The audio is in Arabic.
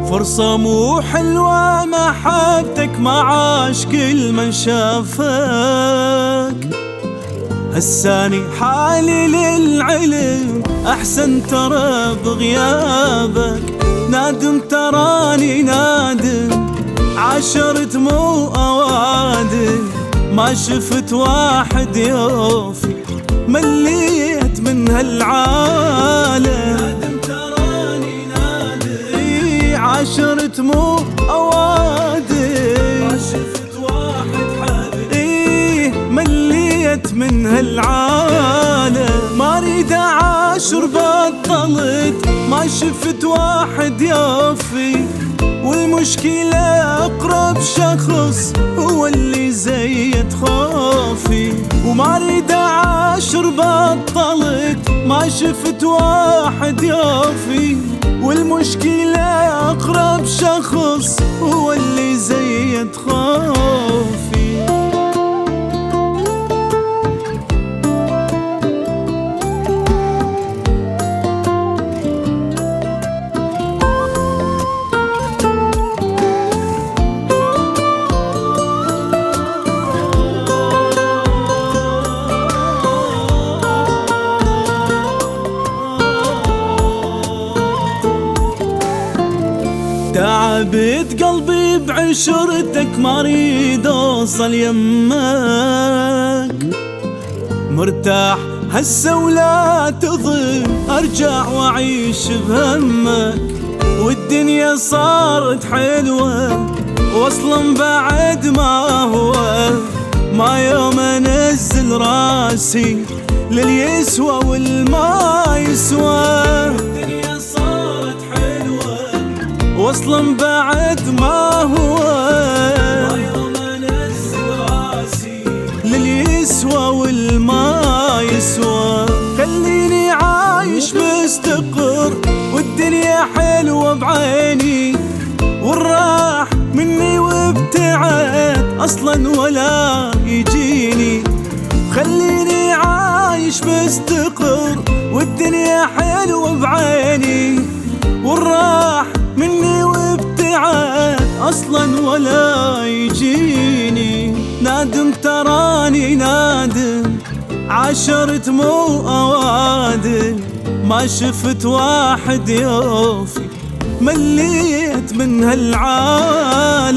فرصة مو حلوة محبتك معاش كل من شافك، هساني حالي للعلم أحسن ترى بغيابك. نادم تراني نادم عاشرت مو أوادم، ما شفت واحد يوفي مليت من هالعالم. عاشرت مو أوادم، ما شفت واحد حبيب مليت من هالعالم. ما اريد اعاشر بطلت، ما شفت واحد يوفي، والمشكلة أقرب شخص هو اللي زيد خوفي. وما اريد اعاشر بطلت، ما شفت واحد يوفي، والمشكلة أقرب شخص هو اللي زيد خوفي. تعبت قلبي بعشرتك، ما اريد اوصل يمك. مرتاح هسه ولا تظن ارجع واعيش بهمك. والدنيا صارت حلوة واصلا بعد ما هو، ما يوم انزل راسي لليسوى والما يسوى. واصلا بعد ما هو، ما يوم انزل راسي لليسوى والما يسوى. خليني عايش مستقر والدنيا حلوة بعيني، والراح مني وابتعد اصلا ولا يجيني. خليني عايش مستقر والدنيا حلوة بعيني، والراح مني وابتعاد اصلا ولا يجيني. نادم تراني نادم عاشرت مو اوادم، ما شفت واحد يوفي مليت من هالعالم.